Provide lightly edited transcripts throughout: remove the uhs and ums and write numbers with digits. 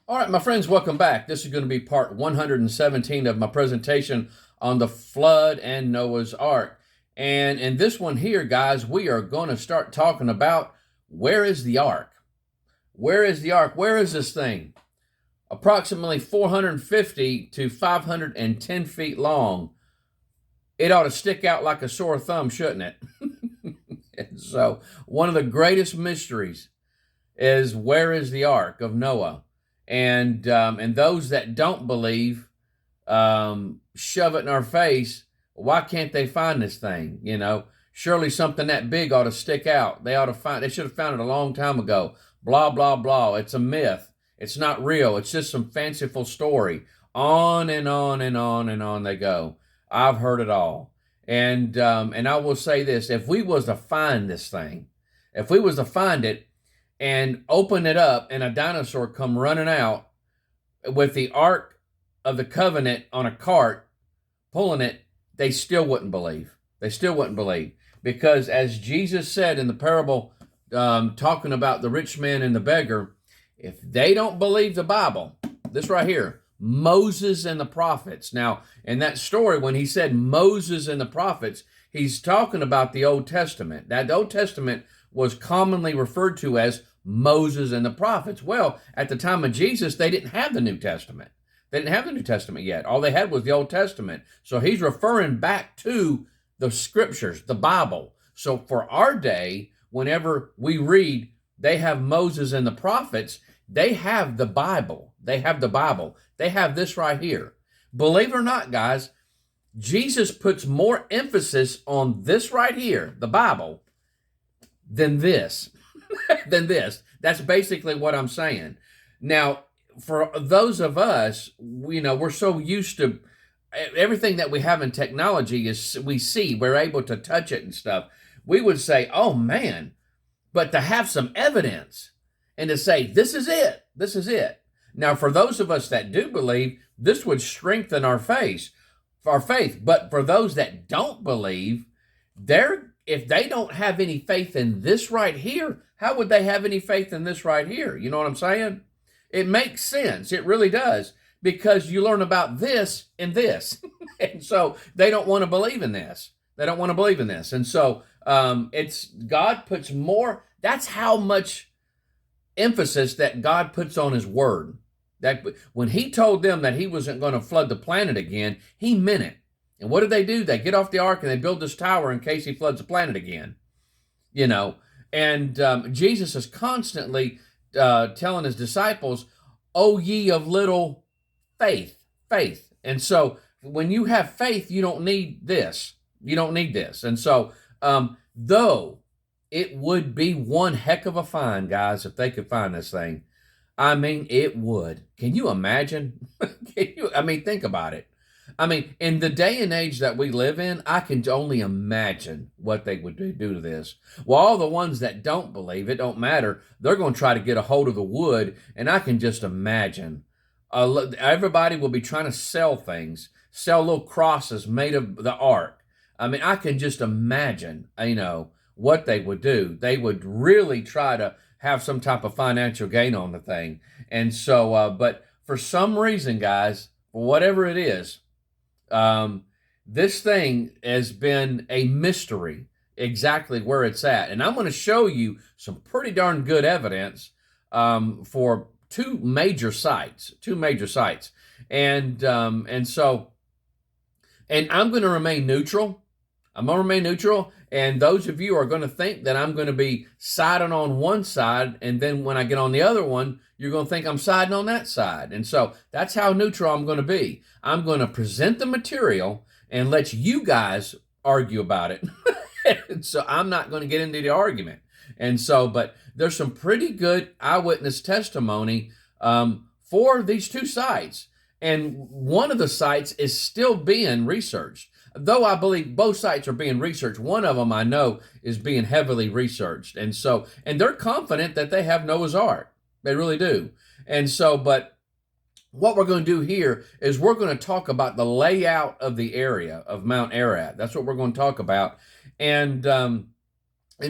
All right, my friends, welcome back. This is going to be part 117 of my presentation on the flood and Noah's Ark. And in this one here, guys, we are going to start talking about where is the ark? Where is the ark? Where is this thing? Approximately 450 to 510 feet long. It ought to stick out like a sore thumb, shouldn't it? And so, one of the greatest mysteries is where is the ark of Noah? And those that don't believe shove it in our face. Why can't they find this thing? Surely something that big ought to stick out. They should have found it a long time ago. Blah blah blah. It's a myth. It's not real. It's just some fanciful story. On and on and on and on they go. I've heard it all. And I will say this: if we was to find this thing, if we was to find it and open it up, and a dinosaur come running out with the Ark of the Covenant on a cart, pulling it, they still wouldn't believe. They still wouldn't believe. Because as Jesus said in the parable, talking about the rich man and the beggar, if they don't believe the Bible, this right here, Moses and the prophets. Now, in that story, when he said Moses and the prophets, he's talking about the Old Testament. That Old Testament was commonly referred to as Moses and the prophets. Well, at the time of Jesus, they didn't have the New Testament. They didn't have the New Testament yet. All they had was the Old Testament. So he's referring back to the scriptures, the Bible. So for our day, whenever we read, they have Moses and the prophets, they have the Bible. They have the Bible. They have this right here. Believe it or not, guys, Jesus puts more emphasis on this right here, the Bible, than this. than this. That's basically what I'm saying. Now, for those of us, we're so used to everything that we have in technology is we're able to touch it and stuff. We would say, oh man, but to have some evidence and to say, this is it. This is it. Now, for those of us that do believe, this would strengthen our faith. But for those that don't believe, if they don't have any faith in this right here, how would they have any faith in this right here? You know what I'm saying? It makes sense. It really does. Because you learn about this and this. And so they don't want to believe in this. They don't want to believe in this. And so God puts more, that's how much emphasis that God puts on his word. That when he told them that he wasn't going to flood the planet again, he meant it. And what did they do? They get off the ark and they build this tower in case he floods the planet again. And Jesus is constantly telling his disciples, "O ye of little faith." And so when you have faith, you don't need this. You don't need this. And so though it would be one heck of a find, guys, if they could find this thing. I mean, it would. Can you imagine? Think about it. In the day and age that we live in, I can only imagine what they would do to this. Well, all the ones that don't believe, it don't matter. They're going to try to get a hold of the wood, and I can just imagine. Everybody will be trying to sell things, sell little crosses made of the ark. I can just imagine, what they would do. They would really try to have some type of financial gain on the thing. And so, but for some reason, guys, whatever it is, this thing has been a mystery exactly where it's at. And I'm going to show you some pretty darn good evidence for two major sites. And I'm going to remain neutral. And those of you are going to think that I'm going to be siding on one side, and then when I get on the other one, you're going to think I'm siding on that side. And so that's how neutral I'm going to be. I'm going to present the material and let you guys argue about it. And so I'm not going to get into the argument. And so, but there's some pretty good eyewitness testimony for these two sites. And one of the sites is still being researched. Though I believe both sites are being researched, one of them I know is being heavily researched. And they're confident that they have Noah's Ark. They really do. And so, but what we're going to do here is we're going to talk about the layout of the area of Mount Ararat. That's what we're going to talk about. And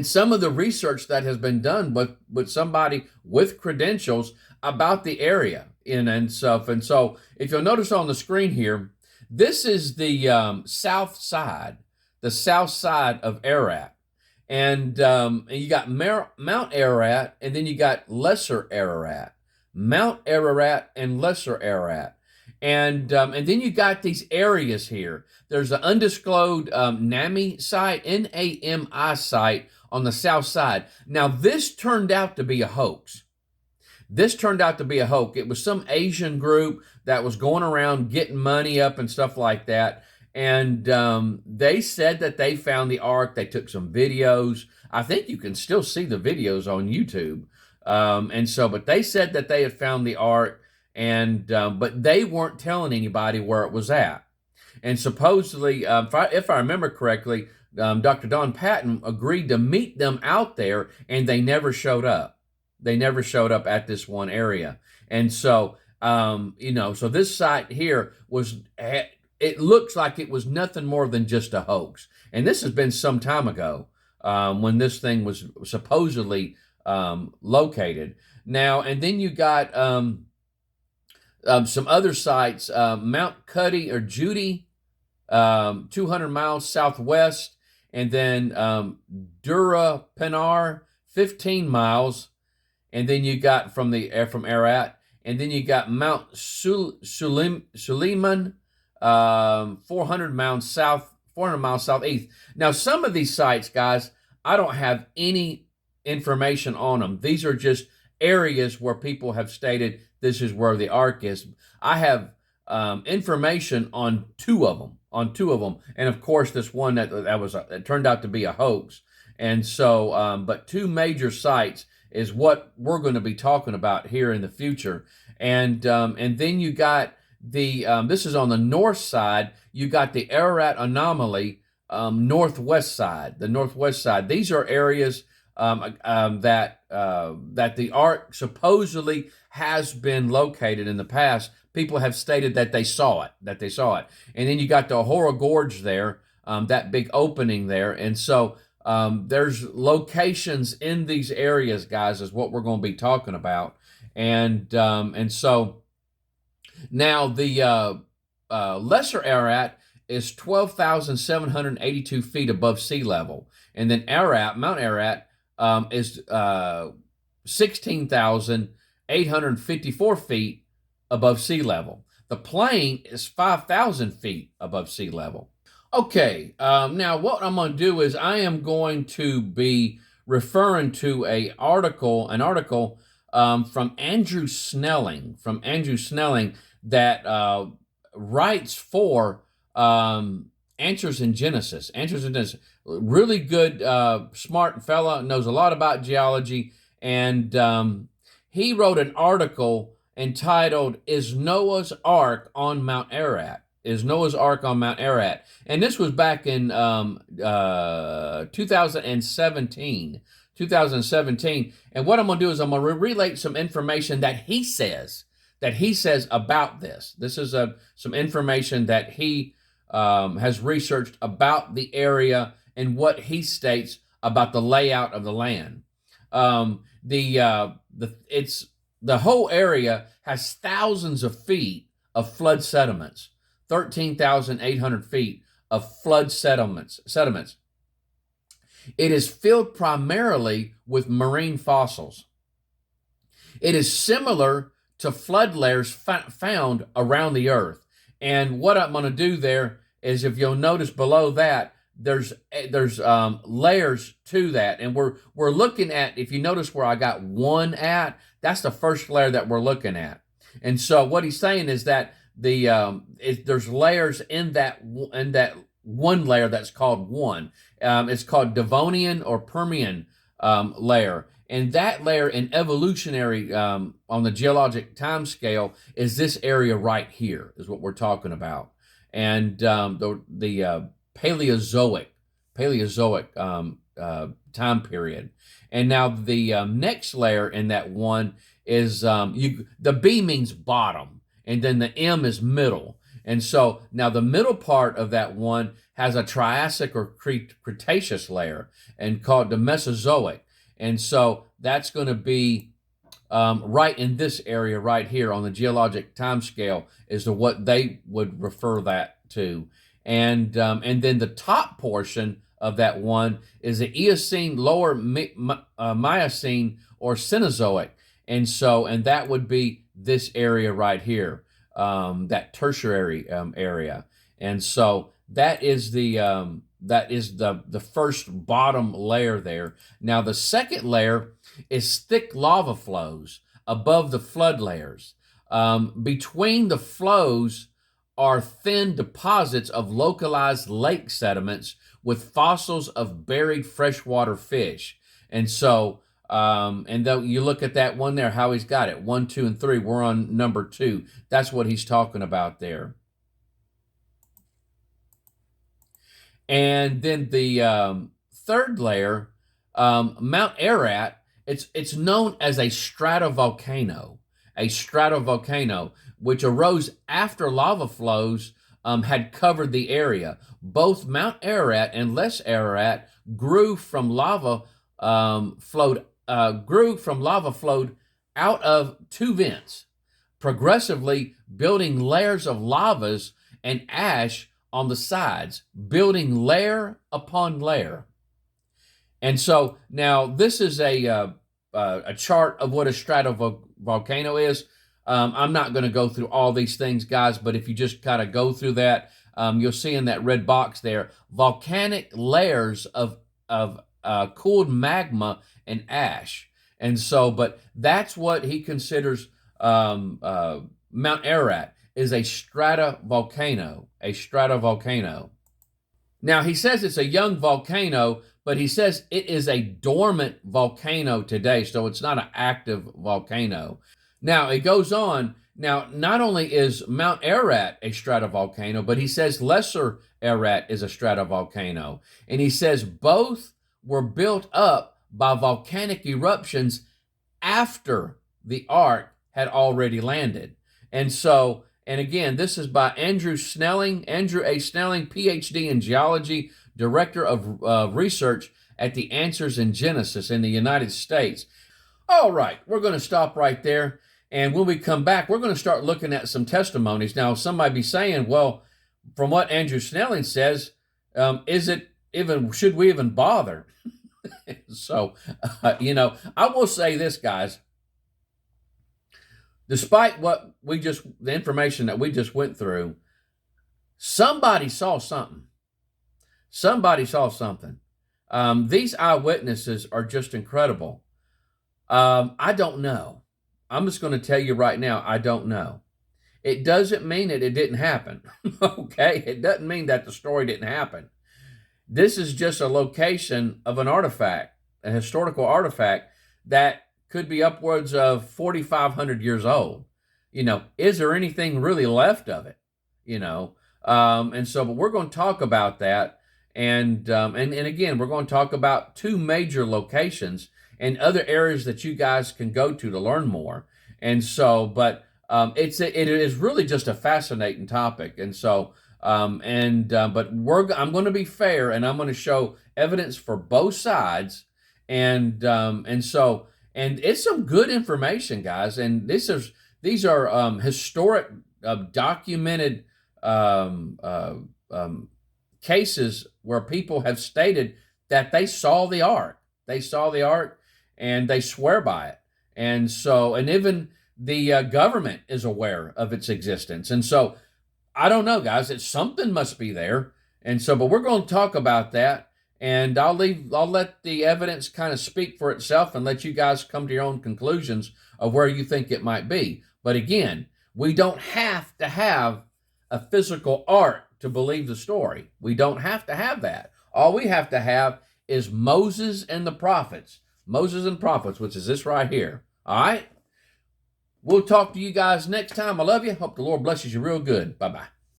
some of the research that has been done with somebody with credentials about the area. and stuff. And so if you'll notice on the screen here, this is the south side of Ararat. And you got Mount Ararat, and then you got Lesser Ararat. Mount Ararat and Lesser Ararat. And then you got these areas here. There's an undisclosed NAMI site, NAMI site on the south side. Now, this turned out to be a hoax. It was some Asian group that was going around getting money up and stuff like that. And they said that they found the ark. They took some videos. I think you can still see the videos on YouTube. But they said that they had found the ark, but they weren't telling anybody where it was at. And supposedly, if I remember correctly, Dr. Don Patton agreed to meet them out there, and they never showed up. They never showed up at this one area. And so, so this site here it looks like it was nothing more than just a hoax. And this has been some time ago when this thing was supposedly located. Now, and then you got some other sites, Mount Cuddy or Judy, 200 miles southwest, and then Dura Penar, 15 miles, and then you got from Ararat, and then you got Mount Suleiman, 400 miles southeast. Now, some of these sites, guys, I don't have any information on them. These are just areas where people have stated this is where the ark is. I have information on two of them, and of course this one that turned out to be a hoax. And so, but two major sites is what we're going to be talking about here in the future. And then you got this is on the north side. You got the Ararat anomaly, northwest side. The northwest side. These are areas that the ark supposedly has been located in the past. People have stated that they saw it. And then you got the Ahura Gorge there, that big opening there. And so there's locations in these areas, guys, is what we're going to be talking about. And so now the Lesser Ararat is 12,782 feet above sea level. And then Mount Ararat, is 16,854 feet above sea level. The plain is 5,000 feet above sea level. Okay, now what I'm going to do is I am going to be referring to an article from Andrew Snelling, that writes for Answers in Genesis. Really good, smart fella, knows a lot about geology, and he wrote an article entitled, Is Noah's Ark on Mount Ararat? And this was back in 2017. And what I'm going to do is I'm going to relate some information that he says about this. This is some information that he has researched about the area and what he states about the layout of the land. The whole area has thousands of feet of flood sediments, 13,800 feet of flood sediments. It is filled primarily with marine fossils. It is similar to flood layers found around the earth. And what I'm going to do there is, if you'll notice below that, there's layers to that, and we're looking at, if you notice where I got one at, that's the first layer that we're looking at. And so what he's saying is that there's layers in that one layer that's called one. It's called Devonian or Permian layer. And that layer in evolutionary, on the geologic time scale, is this area right here, is what we're talking about. And the Paleozoic time period. And now the next layer in that one is, the B means bottom, and then the M is middle. And so now the middle part of that one has a Triassic or Cretaceous layer, and called the Mesozoic. And so that's going to be right in this area right here on the geologic time scale is to what they would refer that to. And then the top portion of that one is the Eocene, lower Miocene, or Cenozoic. And that would be this area right here, that tertiary area. And so that is the first bottom layer there. Now the second layer is thick lava flows above the flood layers. Between the flows are thin deposits of localized lake sediments with fossils of buried freshwater fish. And so, and though you look at that one there, how he's got it, 1, 2, and 3. We're on number 2. That's what he's talking about there. And then the third layer, Mount Ararat, it's known as a stratovolcano, which arose after lava flows had covered the area. Both Mount Ararat and Les Ararat grew from lava flowed out of 2 vents, progressively building layers of lavas and ash on the sides, building layer upon layer. And so now this is a chart of what a stratovolcano is. I'm not going to go through all these things, guys, but if you just kind of go through that, you'll see in that red box there, volcanic layers of cooled magma and ash. And so, but that's what he considers Mount Ararat is a stratovolcano. Now, he says it's a young volcano, but he says it is a dormant volcano today, so it's not an active volcano. Now, it goes on. Now, not only is Mount Ararat a stratovolcano, but he says Lesser Ararat is a stratovolcano. And he says both were built up by volcanic eruptions after the ark had already landed. And so, and again, this is by Andrew A. Snelling, PhD in geology, director of research at the Answers in Genesis in the United States. All right, we're going to stop right there. And when we come back, we're going to start looking at some testimonies. Now, somebody be saying, well, from what Andrew Snelling says, should we even bother? So, I will say this, guys. Despite the information that we just went through, somebody saw something. These eyewitnesses are just incredible. I don't know. I'm just going to tell you right now, I don't know. It doesn't mean that it didn't happen. Okay? It doesn't mean that the story didn't happen. This is just a location of an artifact, a historical artifact that could be upwards of 4,500 years old. Is there anything really left of it? And so, but we're going to talk about that. And again, we're going to talk about 2 major locations and other areas that you guys can go to learn more. And so, but it is really just a fascinating topic. And so, but I'm going to be fair, and I'm going to show evidence for both sides. And it's some good information, guys. And these are historic, documented cases where people have stated that they saw the ark. They saw the ark, and they swear by it. And so, and even the government is aware of its existence. And so, I don't know, guys. Something must be there. And so, but we're going to talk about that. And I'll let the evidence kind of speak for itself and let you guys come to your own conclusions of where you think it might be. But again, we don't have to have a physical ark to believe the story. We don't have to have that. All we have to have is Moses and the prophets. Moses and prophets, which is this right here. All right? We'll talk to you guys next time. I love you. Hope the Lord blesses you real good. Bye-bye.